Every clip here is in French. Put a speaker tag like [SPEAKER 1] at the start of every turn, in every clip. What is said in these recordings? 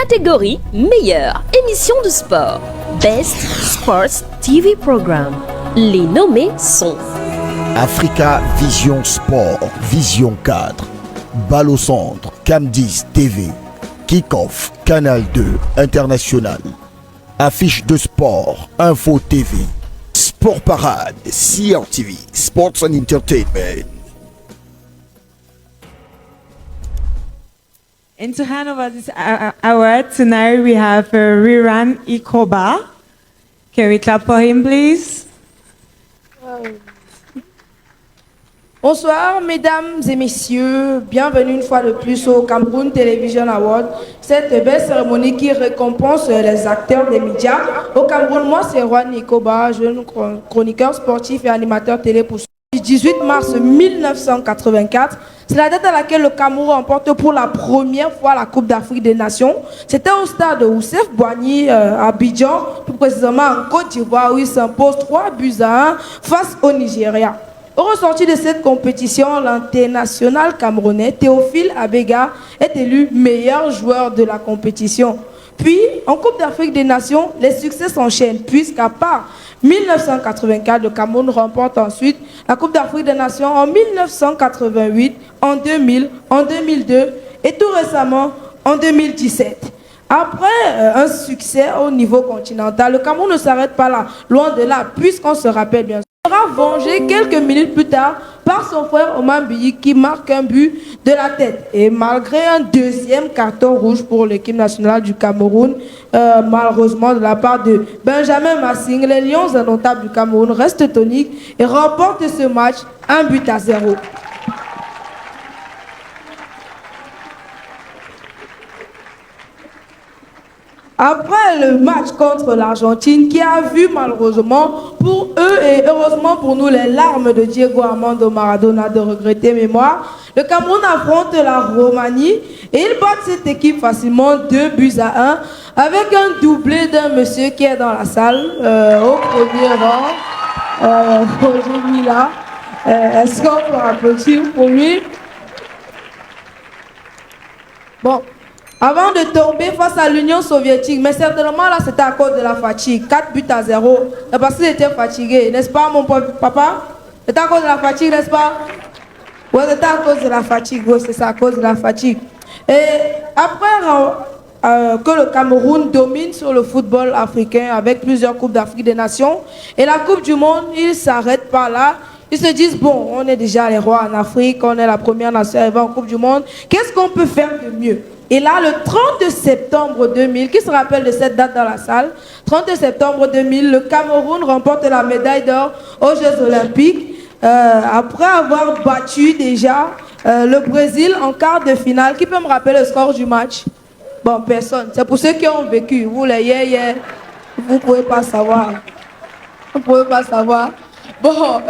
[SPEAKER 1] catégorie meilleure émission de sport, Best Sports TV Program. Les nommés sont
[SPEAKER 2] Africa Vision Sport, Vision Cadre, Balle au centre, Cam10 TV, Kick-Off, Canal 2, International, Affiche de sport, Info TV, Sport Parade, CRTV, Sports and Entertainment.
[SPEAKER 3] And to hand over this award tonight, we have Riran Ikoba. Can we clap for him, please?
[SPEAKER 4] Bonsoir, mesdames et messieurs. Bienvenue une fois de plus au Cameroun Television Award. Cette belle cérémonie qui récompense les acteurs des médias. Au Cameroun, moi, c'est Riran Ikoba, jeune chroniqueur sportif et animateur télé pour 18 mars 1984. C'est la date à laquelle le Cameroun remporte pour la première fois la Coupe d'Afrique des Nations. C'était au stade Oussef Boigny à Abidjan, plus précisément en Côte d'Ivoire, où il s'impose 3-1 face au Nigeria. Au ressorti de cette compétition, l'international camerounais Théophile Abega est élu meilleur joueur de la compétition. Puis, en Coupe d'Afrique des Nations, les succès s'enchaînent, puisqu'à part 1984, le Cameroun remporte ensuite la Coupe d'Afrique des Nations en 1988, en 2000, en 2002 et tout récemment en 2017. Après un succès au niveau continental, le Cameroun ne s'arrête pas là, loin de là, puisqu'on se rappelle bien sûr. Il sera vengé quelques minutes plus tard par son frère Oman Biyi qui marque un but de la tête. Et malgré un deuxième carton rouge pour l'équipe nationale du Cameroun, malheureusement de la part de Benjamin Massing, les Lions indomptables du Cameroun restent toniques et remportent ce match 1-0. Après le match contre l'Argentine, qui a vu malheureusement pour eux et heureusement pour nous les larmes de Diego Armando Maradona de regretter mémoire, le Cameroun affronte la Roumanie et ils battent cette équipe facilement 2-1 avec un doublé d'un monsieur qui est dans la salle au premier rang, aujourd'hui là. Est-ce qu'on peut applaudir pour lui? Bon. Avant de tomber face à l'Union soviétique, mais certainement là c'était à cause de la fatigue, 4-0, parce qu'il était fatigué, n'est-ce pas mon papa? C'était à cause de la fatigue, n'est-ce pas? Oui, c'était à cause de la fatigue, oui, c'est ça, à cause de la fatigue. Et après que le Cameroun domine sur le football africain avec plusieurs Coupes d'Afrique des Nations, et la Coupe du Monde, ils ne s'arrêtent pas là. Ils se disent, bon, on est déjà les rois en Afrique, on est la première nation arrivée en Coupe du Monde, qu'est-ce qu'on peut faire de mieux? Et là, le 30 septembre 2000, qui se rappelle de cette date dans la salle, 30 septembre 2000, le Cameroun remporte la médaille d'or aux Jeux Olympiques, après avoir battu déjà le Brésil en quart de finale. Qui peut me rappeler le score du match? Bon, personne. C'est pour ceux qui ont vécu. Vous, les yéyés, vous ne pouvez pas savoir. Vous ne pouvez pas savoir. Bon,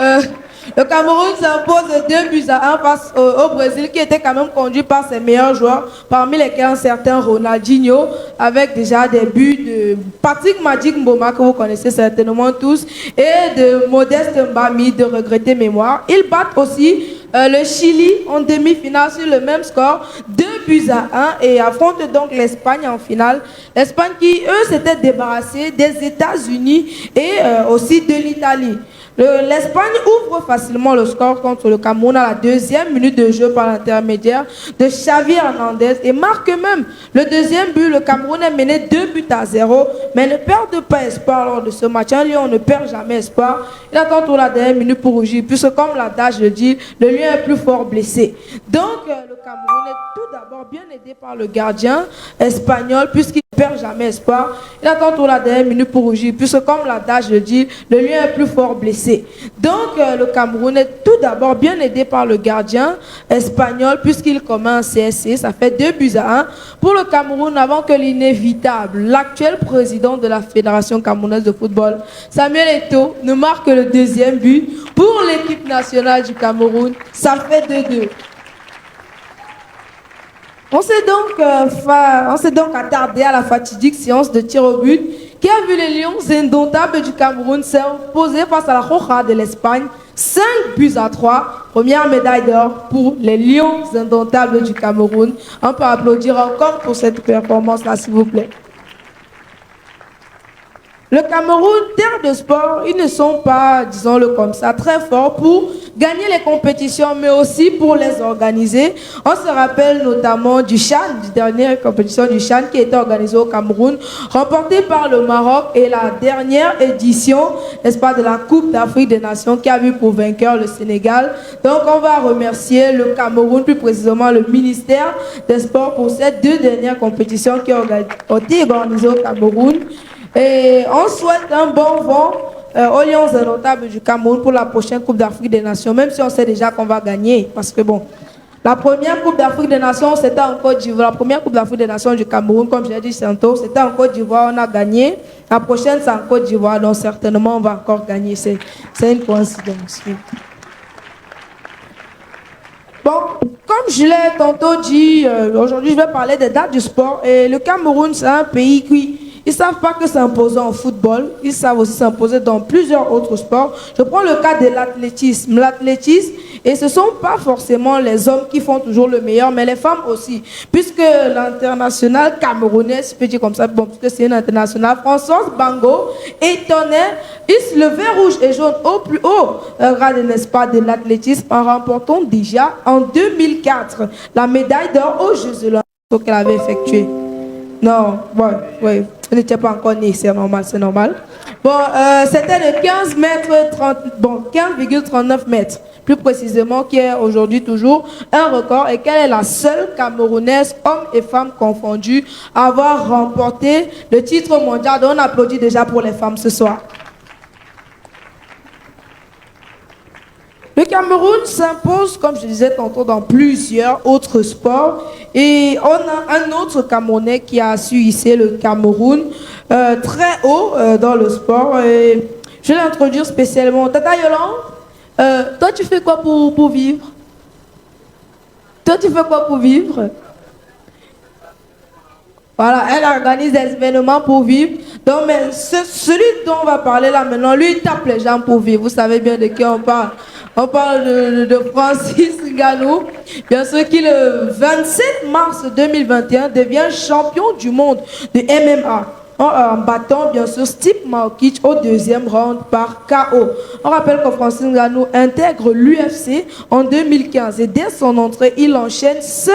[SPEAKER 4] le Cameroun s'impose 2-1 face au Brésil, qui était quand même conduit par ses meilleurs joueurs, parmi lesquels un certain Ronaldinho, avec déjà des buts de Patrick Magic Mboma, que vous connaissez certainement tous, et de Modeste Mbami, de regretter mémoire. Ils battent aussi le Chili en demi-finale sur le même score, 2-1, et affrontent donc l'Espagne en finale. L'Espagne qui, eux, s'étaient débarrassés des États-Unis et aussi de l'Italie. L'Espagne ouvre facilement le score contre le Cameroun à la deuxième minute de jeu par l'intermédiaire de Xavi Hernandez et marque même le deuxième but. Le Cameroun est mené 2-0, mais ne perd pas espoir lors de ce match. Un lion ne perd jamais espoir. Il attend pour la dernière minute pour rougir, puisque comme l'adage le dit, le lion est plus fort blessé. Donc le Cameroun est tout d'abord bien aidé par le gardien espagnol, puisqu'il ne perd jamais espoir. Il attend pour la dernière minute pour rougir, puisque comme l'adage le dit, le lion est plus fort blessé. Donc le Cameroun est tout d'abord bien aidé par le gardien espagnol, puisqu'il commet un CSC. Ça fait 2-1 pour le Cameroun, avant que l'inévitable, l'actuel président de la Fédération camerounaise de football, Samuel Eto'o, ne marque le deuxième but pour l'équipe nationale du Cameroun. Ça fait 2-2. On s'est donc attardé à la fatidique séance de tir au but qui a vu les Lions indomptables du Cameroun s'imposer face à la Roja de l'Espagne 5-3. Première médaille d'or pour les Lions indomptables du Cameroun. On peut applaudir encore pour cette performance-là, s'il vous plaît. Le Cameroun, terre de sport, ils ne sont pas, disons-le comme ça, très forts pour gagner les compétitions, mais aussi pour les organiser. On se rappelle notamment du CHAN, du dernière compétition du CHAN qui était organisée au Cameroun, remportée par le Maroc, et la dernière édition, n'est-ce pas, de la Coupe d'Afrique des Nations qui a vu pour vainqueur le Sénégal. Donc on va remercier le Cameroun, plus précisément le ministère des Sports, pour ces deux dernières compétitions qui ont été organisées au Cameroun. Et on souhaite un bon vent aux Lions indomptables du Cameroun pour la prochaine Coupe d'Afrique des Nations, même si on sait déjà qu'on va gagner. Parce que bon, la première Coupe d'Afrique des Nations, c'était en Côte d'Ivoire. La première Coupe d'Afrique des Nations du Cameroun, comme j'ai dit tantôt, c'était en Côte d'Ivoire, on a gagné. La prochaine, c'est en Côte d'Ivoire, donc certainement on va encore gagner. C'est une coïncidence. Bon, comme je l'ai tantôt dit, aujourd'hui je vais parler des dates du sport. Et le Cameroun, c'est un pays qui... Ils ne savent pas que s'imposer en football, ils savent aussi s'imposer dans plusieurs autres sports. Je prends le cas de l'athlétisme. L'athlétisme, et ce ne sont pas forcément les hommes qui font toujours le meilleur, mais les femmes aussi. Puisque l'international camerounaise, je peux dire comme ça, bon, puisque c'est une internationale, Françoise Bango, étonnait, le vert, rouge et jaune au plus haut grade, n'est-ce pas, de l'athlétisme, en remportant déjà en 2004 la médaille d'or aux Jeux olympiques qu'elle avait effectué. Non, ouais, je n'étais pas encore né, c'est normal, c'est normal. Bon, c'était de 15,39 mètres, plus précisément, qui est aujourd'hui toujours un record, et qu'elle est la seule Camerounaise, hommes et femmes confondus, à avoir remporté le titre mondial. Donc on applaudit déjà pour les femmes ce soir. Le Cameroun s'impose, comme je disais tantôt, dans plusieurs autres sports. Et on a un autre Camerounais qui a su hisser le Cameroun très haut dans le sport. Et je vais l'introduire spécialement. Tata Yolande, toi tu fais quoi pour vivre? Toi tu fais quoi pour vivre? Voilà, elle organise des événements pour vivre. Donc, mais celui dont on va parler là maintenant, lui, il tape les gens pour vivre. Vous savez bien de qui on parle. On parle de Francis Ngannou, bien sûr, qui le 27 mars 2021 devient champion du monde de MMA. En battant bien sûr Steve Miocic au deuxième round par KO. On rappelle que Francis Ngannou intègre l'UFC en 2015 et dès son entrée, il enchaîne 5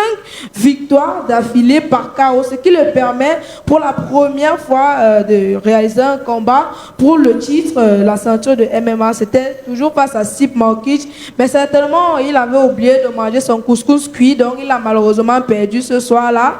[SPEAKER 4] victoires d'affilée par KO, ce qui le permet pour la première fois de réaliser un combat pour le titre, la ceinture de MMA. C'était toujours face à Steve Miocic, mais certainement il avait oublié de manger son couscous cuit, donc il a malheureusement perdu ce soir-là.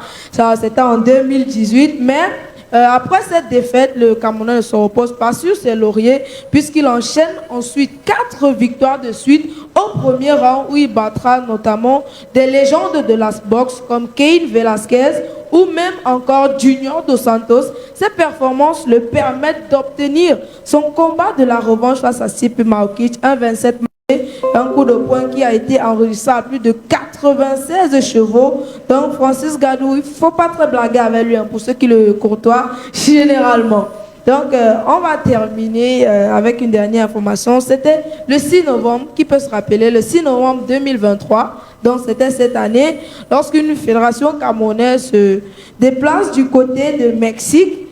[SPEAKER 4] C'était en 2018, mais après cette défaite, le Camerounais ne se repose pas sur ses lauriers puisqu'il enchaîne ensuite 4 victoires de suite au premier round où il battra notamment des légendes de la boxe comme Cain Velasquez ou même encore Junior Dos Santos. Ces performances le permettent d'obtenir son combat de la revanche face à Steve Miocic, un 27 mai, un coup de poing qui a été enregistré à plus de 96 chevaux. Donc Francis Ngannou, il ne faut pas très blaguer avec lui, hein, pour ceux qui le courtoient généralement. Donc on va terminer avec une dernière information. C'était le 6 novembre, qui peut se rappeler, le 6 novembre 2023, donc c'était cette année, lorsqu'une fédération camerounaise se déplace du côté de Mexique,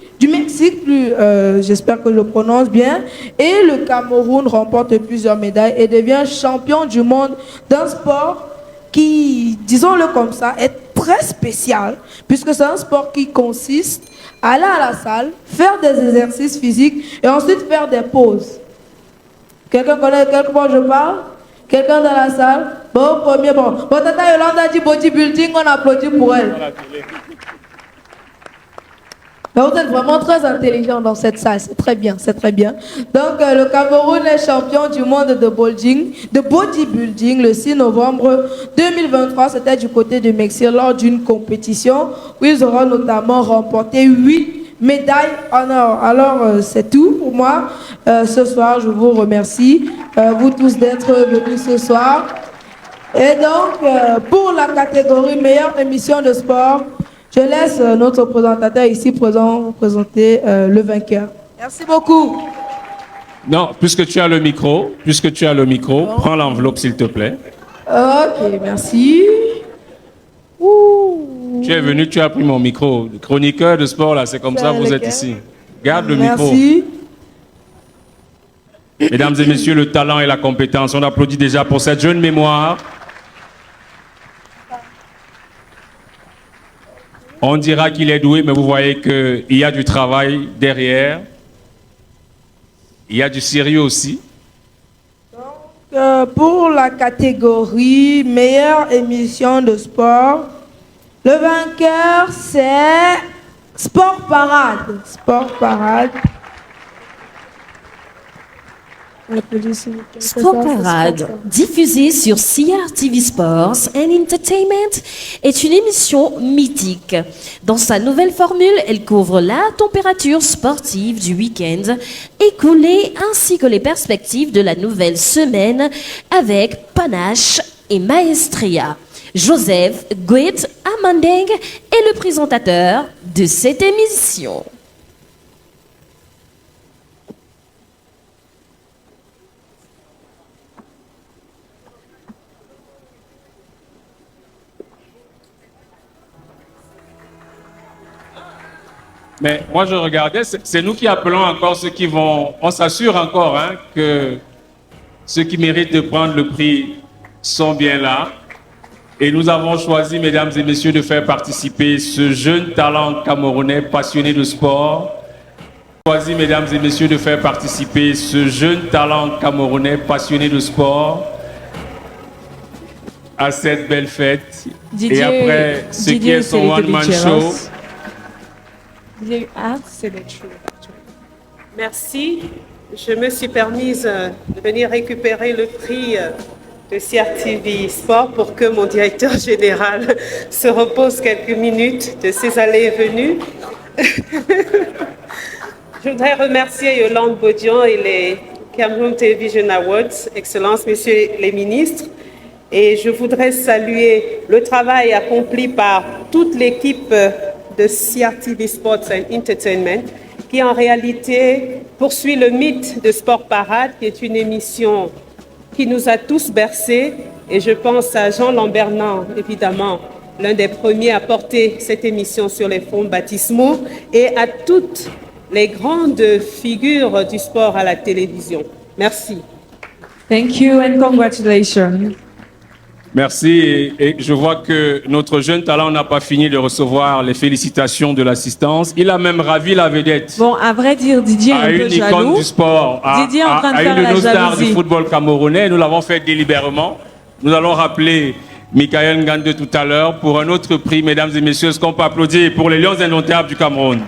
[SPEAKER 4] j'espère que je le prononce bien, et le Cameroun remporte plusieurs médailles et devient champion du monde d'un sport qui, disons-le comme ça, est très spécial, puisque c'est un sport qui consiste à aller à la salle, faire des exercices physiques et ensuite faire des pauses. Quelqu'un connaît quelque part je parle? Quelqu'un dans la salle? Bon, premier, bon. Bon, Tata Yolande a dit bodybuilding, on applaudit pour elle. Mais vous êtes vraiment très intelligent dans cette salle, c'est très bien, c'est très bien. Donc le Cameroun est champion du monde de bodybuilding le 6 novembre 2023, c'était du côté du Mexique lors d'une compétition où ils auront notamment remporté 8 médailles en or. Alors c'est tout pour moi. Ce soir, je vous remercie, vous tous d'être venus ce soir. Et donc, pour la catégorie meilleure émission de sport, je laisse notre présentateur ici présent vous présenter le vainqueur. Merci beaucoup.
[SPEAKER 5] Non, puisque tu as le micro, prends l'enveloppe s'il te plaît.
[SPEAKER 4] Ok, merci. Ouh.
[SPEAKER 5] Tu es venu, tu as pris mon micro. Chroniqueur de sport, là, c'est comme ça, vous êtes
[SPEAKER 4] lequel?
[SPEAKER 5] ici. Garde le micro.
[SPEAKER 4] Merci.
[SPEAKER 5] Mesdames et messieurs, le talent et la compétence, on applaudit déjà pour cette jeune mémoire. On dira qu'il est doué, mais vous voyez qu'il y a du travail derrière. Il y a du sérieux aussi.
[SPEAKER 4] Pour la catégorie meilleure émission de sport, le vainqueur c'est Sport Parade. Sport Parade.
[SPEAKER 1] Sport Parade, diffusée sur CRTV Sports and Entertainment, est une émission mythique. Dans sa nouvelle formule, elle couvre la température sportive du week-end écoulé ainsi que les perspectives de la nouvelle semaine avec panache et maestria. Joseph Gwet Amandeng est le présentateur de cette émission.
[SPEAKER 5] Mais moi, je regardais, c'est nous qui appelons encore ceux qui vont... On s'assure encore que ceux qui méritent de prendre le prix sont bien là. Et nous avons choisi, mesdames et messieurs, de faire participer ce jeune talent camerounais passionné de sport. Choisi, mesdames et messieurs, de faire participer ce jeune talent camerounais passionné de sport à cette belle fête. Et après, ce qui est son one-man show...
[SPEAKER 6] Merci. Je me suis permise de venir récupérer le prix de CRTV Sport pour que mon directeur général se repose quelques minutes de ses allées et venues. Je voudrais remercier Yolande Bodian et les Cameroon Television Awards, Excellences, Messieurs les ministres. Et je voudrais saluer le travail accompli par toute l'équipe de CRTV Sports and Entertainment, qui en réalité poursuit le mythe de Sport Parade, qui est une émission qui nous a tous bercés. Et je pense à Jean Lambernan, évidemment, l'un des premiers à porter cette émission sur les fonds baptismaux, et à toutes les grandes figures du sport à la télévision. Merci.
[SPEAKER 3] Thank you and congratulations.
[SPEAKER 5] Merci. Et je vois que notre jeune talent n'a pas fini de recevoir les félicitations de l'assistance. Il a même ravi la vedette.
[SPEAKER 3] Bon, à vrai dire, Didier est un peu
[SPEAKER 5] une icône
[SPEAKER 3] jaloux.
[SPEAKER 5] du sport,
[SPEAKER 3] Didier est en train de faire
[SPEAKER 5] une de
[SPEAKER 3] la
[SPEAKER 5] nos stars du
[SPEAKER 3] jalousie.
[SPEAKER 5] football camerounais. Nous l'avons fait délibérément. Nous allons rappeler Michael Ngande tout à l'heure pour un autre prix. Mesdames et messieurs, est-ce qu'on peut applaudir pour les Lions indomptables du Cameroun?